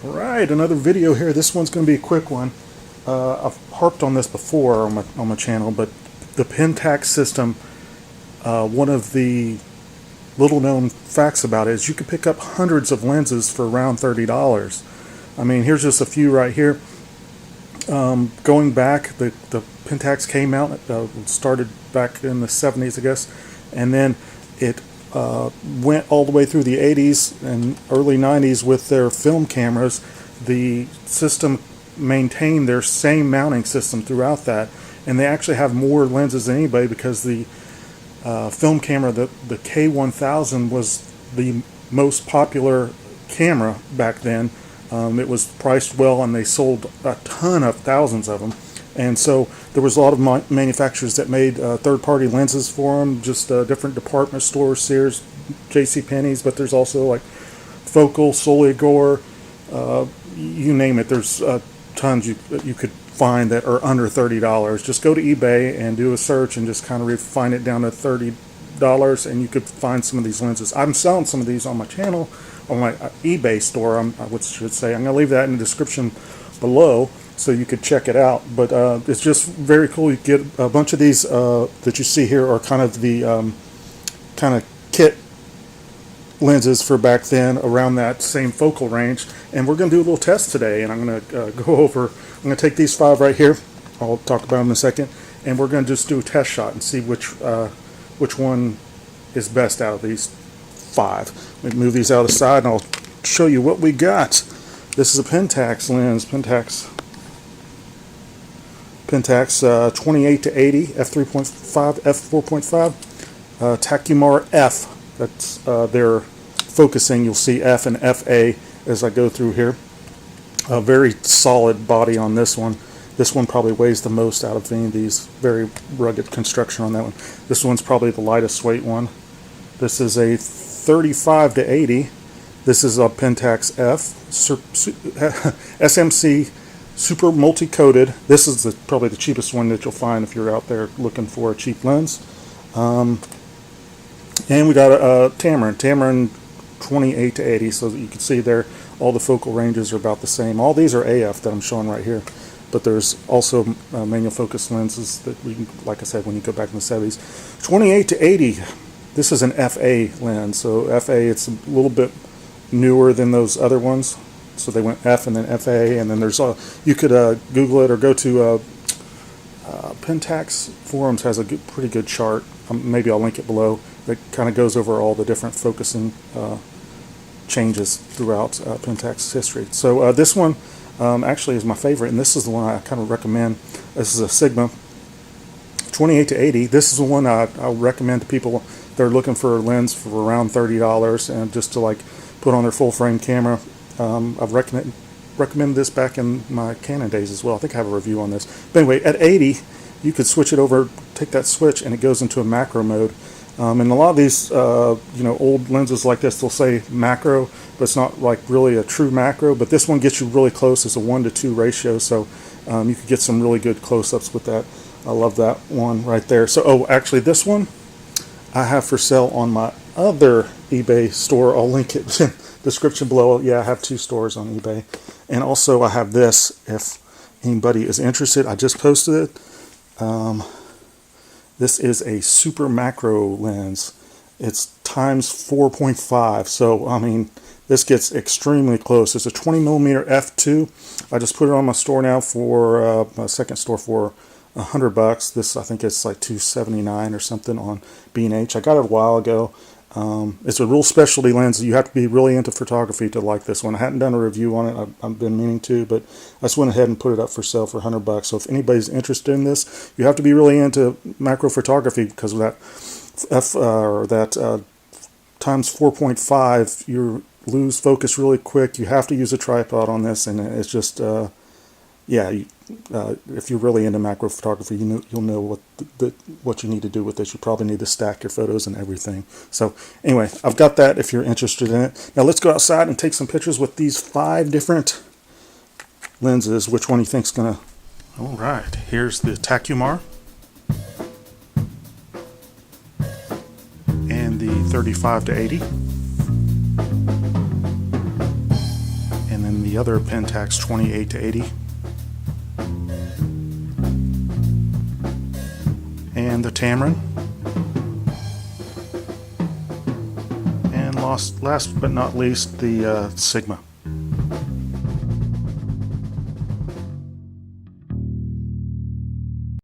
Right, another video here. This one's going to be a quick one. I've harped on this before on my channel, but the Pentax system, one of the little known facts about it is you can pick up hundreds of lenses for around $30. I mean, here's just a few right here. Going back, the Pentax came out, started back in the 70s, I guess, and then it went all the way through the 80s and early 90s with their film cameras. The system maintained their same mounting system throughout that, and they actually have more lenses than anybody because the film camera, the K1000, was the most popular camera back then. It was priced well, and they sold a ton of thousands of them. And so there was a lot of manufacturers that made third-party lenses for them, just different department stores, Sears, JCPenney's, but there's also like Focal, Soligor, you name it. There's tons you could find that are under $30. Just go to eBay and do a search and just kind of refine it down to $30, and you could find some of these lenses. I'm selling some of these on my channel, on my eBay store. I'm going to leave that in the description below so you could check it out. But it's just very cool. You get a bunch of these that you see here are kind of the kind of kit lenses for back then around that same focal range. And we're going to do a little test today, and I'm going to I'm going to take these 5 right here. I'll talk about them in a second, and we're going to just do a test shot and see which one is best out of these 5. Let me move these out of the side, and I'll show you what we got. This is a Pentax lens, Pentax 28 to 80 f3.5 f4.5 Tacumar F. That's their focusing. You'll see F and FA as I go through here. A very solid body on this one. This one probably weighs the most out of any of these. Very rugged construction on that one. This one's probably the lightest weight one. This is a 35 to 80. This is a Pentax F SMC super multi-coated. This is probably the cheapest one that you'll find if you're out there looking for a cheap lens. And we got a Tamron 28 to 80, so that you can see there all the focal ranges are about the same. All these are AF that I'm showing right here, but there's also manual focus lenses that we can, like I said, when you go back in the 70s. 28 to 80, this is an FA lens. So FA, it's a little bit newer than those other ones. So they went F and then FA, and then there's you could Google it or go to Pentax Forums has a pretty good chart. Maybe I'll link it below. That kind of goes over all the different focusing changes throughout Pentax history. So this one actually is my favorite, and this is the one I kind of recommend. This is a Sigma 28 to 80. This is the one I'll recommend to people that are looking for a lens for around $30 and just to like put on their full frame camera. I've recommended this back in my Canon days as well. I think I have a review on this. But anyway, at 80, you could switch it over, take that switch, and it goes into a macro mode. And a lot of these, old lenses like this, they'll say macro, but it's not like really a true macro. But this one gets you really close. It's a 1:2 ratio, so you could get some really good close-ups with that. I love that one right there. So, actually, this one I have for sale on my other eBay store. I'll link it in the description below. Yeah, I have 2 stores on eBay. And also I have this, if anybody is interested. I just posted it. This is a super macro lens. It's times 4.5. So, I mean, this gets extremely close. It's a 20mm f2. I just put it on my store now for my second store for $100. This, I think it's like $279 or something on B&H. I got it a while ago. It's a real specialty lens. You have to be really into photography to like this one. I hadn't done a review on it. I've been meaning to, but I just went ahead and put it up for sale for $100. So if anybody's interested in this, you have to be really into macro photography because of that times 4.5. You lose focus really quick. You have to use a tripod on this, and it's just if you're really into macro photography, you'll know what you need to do with this. You probably need to stack your photos and everything. So anyway, I've got that if you're interested in it. Now let's go outside and take some pictures with these 5 different lenses. Which one do you think's gonna? All right, here's the Tacumar and the 35 to 80, and then the the other Pentax 28 to 80. And the Tamron. And last but not least, the Sigma.